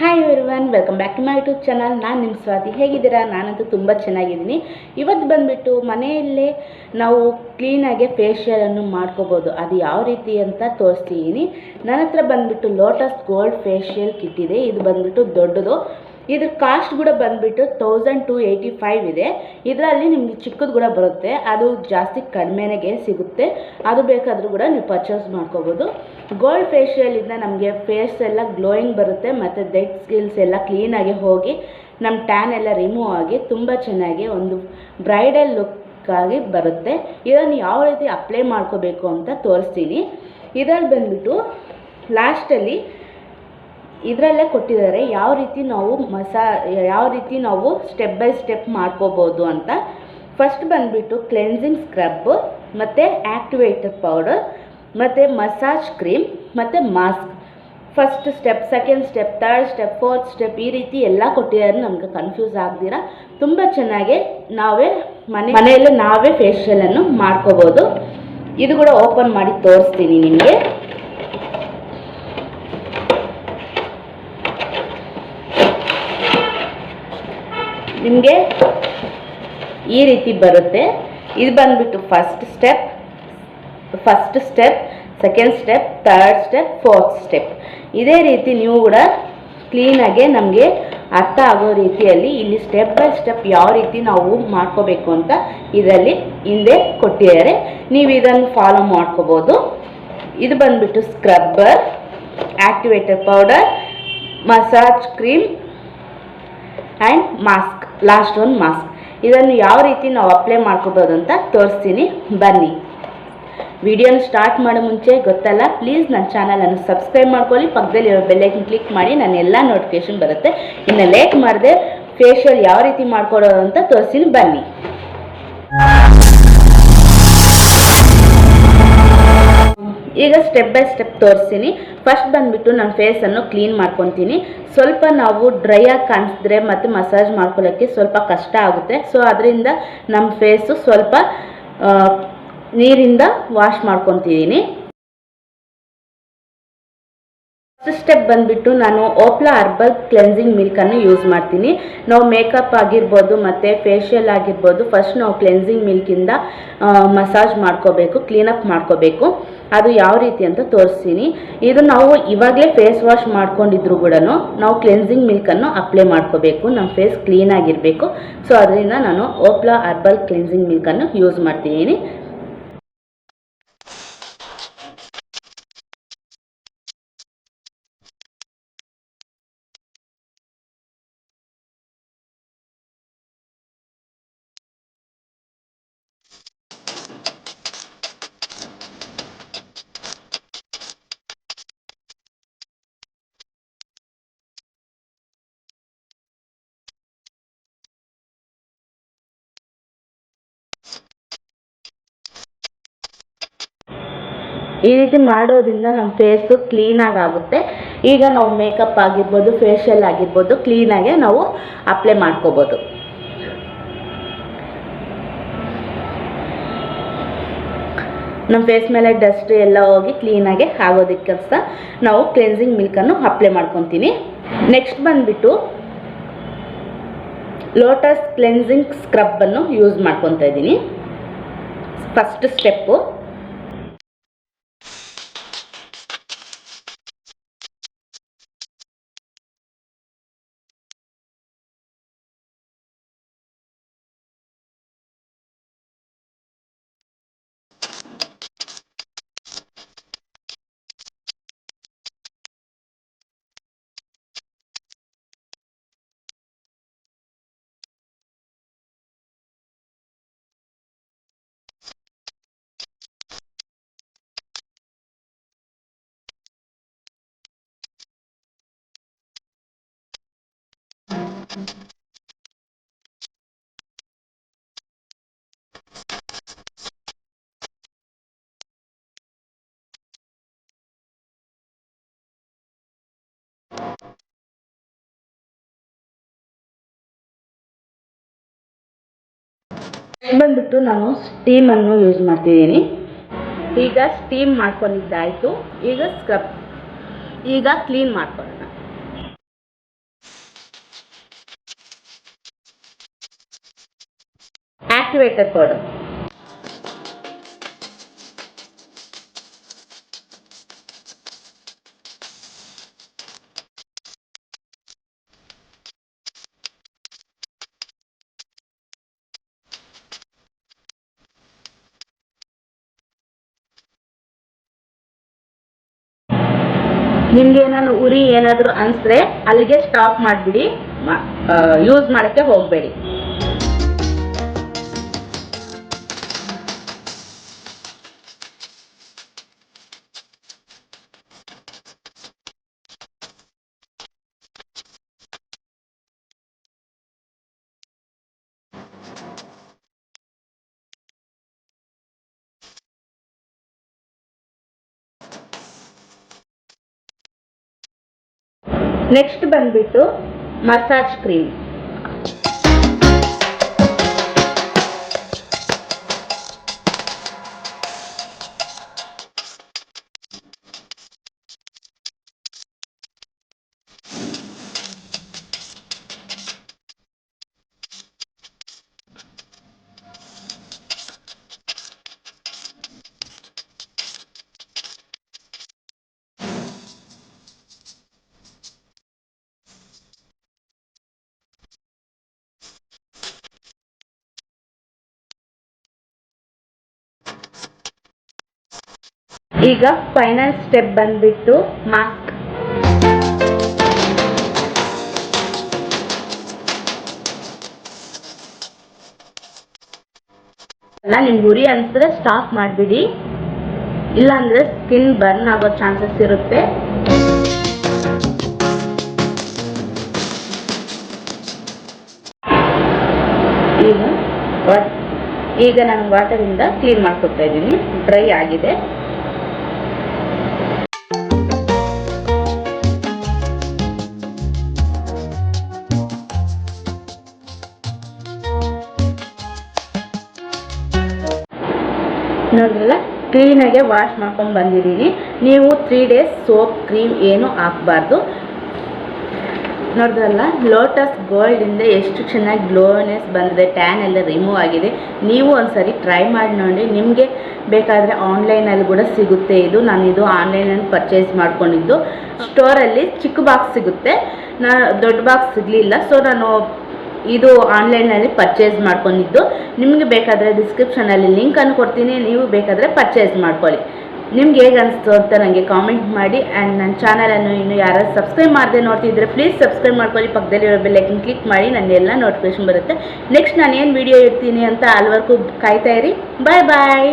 Hi everyone, welcome back to my YouTube channel. ನಾನು ನಿಮ್ಮ ಸ್ವಾತಿ. ಹೇಗಿದ್ದೀರಾ? ನಾನಂತೂ ತುಂಬ ಚೆನ್ನಾಗಿದ್ದೀನಿ. ಇವತ್ತು ಬಂದುಬಿಟ್ಟು ಮನೆಯಲ್ಲೇ ನಾವು ಕ್ಲೀನಾಗಿ ಫೇಶಿಯಲನ್ನು ಮಾಡ್ಕೋಬೋದು. ಅದು ಯಾವ ರೀತಿ ಅಂತ ತೋರಿಸ್ತಿದ್ದೀನಿ. ನನ್ನ ಹತ್ರ ಬಂದುಬಿಟ್ಟು ಲೋಟಸ್ ಗೋಲ್ಡ್ ಫೇಶಿಯಲ್ ಕಿಟ್ ಇದೆ. ಇದು ಬಂದುಬಿಟ್ಟು ದೊಡ್ಡದು. ಇದ್ರ ಕಾಸ್ಟ್ ಕೂಡ ಬಂದುಬಿಟ್ಟು 1285 ಇದೆ. ಇದರಲ್ಲಿ ನಿಮಗೆ ಚಿಕ್ಕದು ಕೂಡ ಬರುತ್ತೆ. ಅದು ಜಾಸ್ತಿ ಕಡಿಮೆಗೆ ಸಿಗುತ್ತೆ. ಅದು ಬೇಕಾದರೂ ಕೂಡ ನೀವು ಪರ್ಚೇಸ್ ಮಾಡ್ಕೋಬೋದು. ಗೋಲ್ಡ್ ಫೇಶಿಯಲಿಂದ ನಮಗೆ ಫೇಸ್ ಎಲ್ಲ ಗ್ಲೋಯಿಂಗ್ ಬರುತ್ತೆ ಮತ್ತು ಡೆಡ್ ಸ್ಕಿಲ್ಸ್ ಎಲ್ಲ ಕ್ಲೀನಾಗಿ ಹೋಗಿ ನಮ್ಮ ಟ್ಯಾನ್ ಎಲ್ಲ ರಿಮೂವ್ ಆಗಿ ತುಂಬ ಚೆನ್ನಾಗಿ ಒಂದು ಬ್ರೈಡಲ್ ಲುಕ್ಕಾಗಿ ಬರುತ್ತೆ. ಇದನ್ನು ಯಾವ ರೀತಿ ಅಪ್ಲೈ ಮಾಡ್ಕೋಬೇಕು ಅಂತ ತೋರಿಸ್ತೀನಿ. ಇದರಲ್ಲಿ ಬಂದುಬಿಟ್ಟು ಲಾಸ್ಟಲ್ಲಿ ಇದರಲ್ಲೇ ಕೊಟ್ಟಿದ್ದಾರೆ ಯಾವ ರೀತಿ ನಾವು ಸ್ಟೆಪ್ ಬೈ ಸ್ಟೆಪ್ ಮಾಡ್ಕೋಬೋದು ಅಂತ. ಫಸ್ಟ್ ಬಂದುಬಿಟ್ಟು ಕ್ಲೆನ್ಸಿಂಗ್ ಸ್ಕ್ರಬ್ ಮತ್ತು ಆ್ಯಕ್ಟಿವೇಟರ್ ಪೌಡರ್ ಮತ್ತು ಮಸಾಜ್ ಕ್ರೀಮ್ ಮತ್ತು mask. First step, second step, third step, fourth step ಈ ರೀತಿ ಎಲ್ಲ ಕೊಟ್ಟಿದ್ದಾರೆ. ನಮಗೆ ಕನ್ಫ್ಯೂಸ್ ಆಗ್ದಿರ ತುಂಬ ಚೆನ್ನಾಗಿ ಮನೆಯಲ್ಲೇ ನಾವೇ ಫೇಶಿಯಲನ್ನು ಮಾಡ್ಕೋಬೋದು. ಇದು ಕೂಡ ಓಪನ್ ಮಾಡಿ ತೋರಿಸ್ತೀನಿ ನಿಮಗೆ. ನಿಮಗೆ ಈ ರೀತಿ ಬರುತ್ತೆ. ಇದು ಬಂದುಬಿಟ್ಟು first step, second step, third step, fourth step. ಇದೇ ರೀತಿ ನೀವು ಕೂಡ ಕ್ಲೀನಾಗೆ ನಮಗೆ ಅರ್ಥ ಆಗೋ ರೀತಿಯಲ್ಲಿ ಇಲ್ಲಿ ಸ್ಟೆಪ್ ಬೈ ಸ್ಟೆಪ್ ಯಾವ ರೀತಿ ನಾವು ಮಾಡ್ಕೋಬೇಕು ಅಂತ ಇದರಲ್ಲಿ ಹಿಂದೆ ಕೊಟ್ಟಿದ್ದಾರೆ. ನೀವು ಇದನ್ನು ಫಾಲೋ ಮಾಡ್ಕೋಬೋದು. ಇದು ಬಂದುಬಿಟ್ಟು scrubber, activator powder, massage cream and mask. Last ಒಂದು ಮಾಸ್ಕ್. ಇದನ್ನು ಯಾವ ರೀತಿ ನಾವು ಅಪ್ಲೈ ಮಾಡ್ಕೋಬೋದು ಅಂತ ತೋರಿಸ್ತೀನಿ, ಬನ್ನಿ. ವಿಡಿಯೋನ ಸ್ಟಾರ್ಟ್ ಮಾಡೋ ಮುಂಚೆ ಗೊತ್ತಲ್ಲ, ಪ್ಲೀಸ್ ನನ್ನ ಚಾನಲನ್ನು ಸಬ್ಸ್ಕ್ರೈಬ್ ಮಾಡ್ಕೊಳ್ಳಿ. ಪಕ್ಕದಲ್ಲಿರೋ ಬೆಲ್ಲೈಕನ್ ಕ್ಲಿಕ್ ಮಾಡಿ, ನನ್ನ ಎಲ್ಲ ನೋಟಿಫಿಕೇಷನ್ ಬರುತ್ತೆ. ಇನ್ನು ಲೇಟ್ ಮಾಡದೆ ಫೇಶಿಯಲ್ ಯಾವ ರೀತಿ ಮಾಡ್ಕೊಡೋದು ಅಂತ ತೋರಿಸ್ತೀನಿ, ಬನ್ನಿ. ಈಗ ಸ್ಟೆಪ್ ಬೈ ಸ್ಟೆಪ್ ತೋರಿಸ್ತೀನಿ. ಫಸ್ಟ್ ಬಂದುಬಿಟ್ಟು ನಾನು ಫೇಸನ್ನು ಕ್ಲೀನ್ ಮಾಡ್ಕೊತೀನಿ. ಸ್ವಲ್ಪ ನಾವು ಡ್ರೈ ಆಗಿ ಕಾಣಿಸಿದ್ರೆ ಮತ್ತು ಮಸಾಜ್ ಮಾಡ್ಕೊಳ್ಳೋಕ್ಕೆ ಸ್ವಲ್ಪ ಕಷ್ಟ ಆಗುತ್ತೆ. ಸೊ ಅದರಿಂದ ನಮ್ಮ ಫೇಸು ಸ್ವಲ್ಪ ನೀರಿಂದ ವಾಶ್ ಮಾಡ್ಕೊತಿದ್ದೀನಿ. ಫಸ್ಟ್ ಸ್ಟೆಪ್ ಬಂದುಬಿಟ್ಟು ನಾನು ಓಪ್ಲಾ ಹರ್ಬಲ್ ಕ್ಲೆನ್ಸಿಂಗ್ ಮಿಲ್ಕನ್ನು ಯೂಸ್ ಮಾಡ್ತೀನಿ. ನಾವು ಮೇಕಪ್ ಆಗಿರ್ಬೋದು ಮತ್ತು ಫೇಶಿಯಲ್ ಆಗಿರ್ಬೋದು, ಫಸ್ಟ್ ನಾವು ಕ್ಲೆನ್ಸಿಂಗ್ ಮಿಲ್ಕಿಂದ ಮಸಾಜ್ ಮಾಡ್ಕೋಬೇಕು, ಕ್ಲೀನಪ್ ಮಾಡ್ಕೋಬೇಕು. ಅದು ಯಾವ ರೀತಿ ಅಂತ ತೋರಿಸ್ತೀನಿ. ಇದು ನಾವು ಇವಾಗಲೇ ಫೇಸ್ ವಾಶ್ ಮಾಡ್ಕೊಂಡಿದ್ರು ಕೂಡ ನಾವು ಕ್ಲೆನ್ಸಿಂಗ್ ಮಿಲ್ಕನ್ನು ಅಪ್ಲೈ ಮಾಡ್ಕೋಬೇಕು. ನಮ್ಮ ಫೇಸ್ ಕ್ಲೀನಾಗಿರಬೇಕು. ಸೊ ಅದರಿಂದ ನಾನು ಓಪ್ಲಾ ಹರ್ಬಲ್ ಕ್ಲೆನ್ಸಿಂಗ್ ಮಿಲ್ಕನ್ನು ಯೂಸ್ ಮಾಡ್ತಿದ್ದೀನಿ. ಈ ರೀತಿ ಮಾಡೋದ್ರಿಂದ ನಮ್ಮ ಫೇಸು ಕ್ಲೀನಾಗಿ ಆಗುತ್ತೆ. ಈಗ ನಾವು ಮೇಕಪ್ ಆಗಿರ್ಬೋದು, ಫೇಶಿಯಲ್ ಆಗಿರ್ಬೋದು, ಕ್ಲೀನಾಗೆ ನಾವು ಅಪ್ಲೈ ಮಾಡ್ಕೋಬೋದು. ನಮ್ಮ ಫೇಸ್ ಮೇಲೆ ಡಸ್ಟ್ ಎಲ್ಲ ಹೋಗಿ ಕ್ಲೀನಾಗೆ ಆಗೋದಕ್ಕೋಸ್ಕರ ನಾವು ಕ್ಲೆನ್ಸಿಂಗ್ ಮಿಲ್ಕನ್ನು ಅಪ್ಲೈ ಮಾಡ್ಕೊತೀನಿ. ನೆಕ್ಸ್ಟ್ ಬಂದುಬಿಟ್ಟು ಲೋಟಸ್ ಕ್ಲೆನ್ಸಿಂಗ್ ಸ್ಕ್ರಬ್ಬನ್ನು ಯೂಸ್ ಮಾಡ್ಕೊತಾ ಇದ್ದೀನಿ. First step. ಬಂದುಬಿಟ್ಟು ನಾನು ಸ್ಟೀಮನ್ನು ಯೂಸ್ ಮಾಡ್ತಿದ್ದೀನಿ. ಈಗ ಸ್ಟೀಮ್ ಮಾಡ್ಕೊಂಡಿದ್ದಾಯಿತು. ಈಗ ಕ್ಲೀನ್ ಮಾಡ್ಕೊಳ್ಳೋಣ. Activator powder. ನಿಮ್ಗೆ ಏನಾದ್ರು ಉರಿ ಏನಾದರೂ ಅನಿಸಿದ್ರೆ ಅಲ್ಲಿಗೆ ಸ್ಟಾಪ್ ಮಾಡಿಬಿಡಿ, ಯೂಸ್ ಮಾಡೋಕ್ಕೆ ಹೋಗಬೇಡಿ. ನೆಕ್ಸ್ಟ್ ಬಂದ್ಬಿಟ್ಟು ಮಸಾಜ್ ಕ್ರೀಮ್. ಈಗ ಫೈನಲ್ ಸ್ಟೆಪ್ ಬಂದ್ಬಿಟ್ಟು ಮಾಸ್ಕ್. ನಿಮ್ಗೆ ಉರಿ ಅನ್ಸಿದ್ರೆ ಸ್ಟಾಪ್ ಮಾಡಿಬಿಡಿ, ಇಲ್ಲಾಂದ್ರೆ ಸ್ಕಿನ್ ಬರ್ನ್ ಆಗೋ ಚಾನ್ಸಸ್ ಇರುತ್ತೆ. ಈಗ ನಾನು ವಾಟರಿಂದ ಕ್ಲೀನ್ ಮಾಡ್ಕೊತಾ ಇದ್ದೀನಿ, ಡ್ರೈ ಆಗಿದೆ. ನೋಡಿದ್ರಲ್ಲ, ಕ್ಲೀನಾಗೆ ವಾಶ್ ಮಾಡ್ಕೊಂಡು ಬಂದಿದ್ದೀನಿ. ನೀವು 3 days ಸೋಪ್ ಕ್ರೀಮ್ ಏನು ಹಾಕಬಾರ್ದು. ನೋಡಿದ್ರಲ್ಲ, ಲೋಟಸ್ ಗೋಲ್ಡಿಂದ ಎಷ್ಟು ಚೆನ್ನಾಗಿ ಗ್ಲೋನೆಸ್ ಬಂದಿದೆ, ಟ್ಯಾನ್ ಎಲ್ಲ ರಿಮೂವ್ ಆಗಿದೆ. ನೀವು ಒಂದ್ಸರಿ ಟ್ರೈ ಮಾಡಿ ನೋಡಿ. ನಿಮಗೆ ಬೇಕಾದರೆ ಆನ್ಲೈನಲ್ಲಿ ಕೂಡ ಸಿಗುತ್ತೆ ಇದು. ನಾನು ಇದು ಆನ್ಲೈನಲ್ಲಿ ಪರ್ಚೇಸ್ ಮಾಡ್ಕೊಂಡಿದ್ದು. ಸ್ಟೋರಲ್ಲಿ ಚಿಕ್ಕ ಬಾಕ್ಸ್ ಸಿಗುತ್ತೆ, ದೊಡ್ಡ ಬಾಕ್ಸ್ ಸಿಗಲಿಲ್ಲ, ಸೊ ನಾನು ಇದು ಆನ್ಲೈನಲ್ಲಿ ಪರ್ಚೇಸ್ ಮಾಡ್ಕೊಂಡಿದ್ದು. ನಿಮಗೆ ಬೇಕಾದರೆ ಡಿಸ್ಕ್ರಿಪ್ಷನಲ್ಲಿ ಲಿಂಕನ್ನು ಕೊಡ್ತೀನಿ, ನೀವು ಬೇಕಾದರೆ ಪರ್ಚೇಸ್ ಮಾಡ್ಕೊಳ್ಳಿ. ನಿಮ್ಗೆ ಹೇಗೆ ಅನಿಸ್ತು ಅಂತ ನನಗೆ ಕಾಮೆಂಟ್ ಮಾಡಿ. ಆ್ಯಂಡ್ ನನ್ನ ಚಾನಲನ್ನು ಇನ್ನೂ ಯಾರು ಸಬ್ಸ್ಕ್ರೈಬ್ ಮಾಡದೆ ನೋಡ್ತಿದ್ರೆ ಪ್ಲೀಸ್ ಸಬ್ಸ್ಕ್ರೈಬ್ ಮಾಡ್ಕೊಳ್ಳಿ. ಪಕ್ಕದಲ್ಲಿರೋ ಬೆಲ್ ಐಕನ್ ಕ್ಲಿಕ್ ಮಾಡಿ, ನನ್ನೆಲ್ಲ ನೋಟಿಫಿಕೇಶನ್ ಬರುತ್ತೆ. ನೆಕ್ಸ್ಟ್ ನಾನು ಏನು ವಿಡಿಯೋ ಇಡ್ತೀನಿ ಅಂತ ಅಲ್ಲಿವರೆಗೂ ಕಾಯ್ತಾ ಇರಿ. ಬಾಯ್ ಬಾಯ್.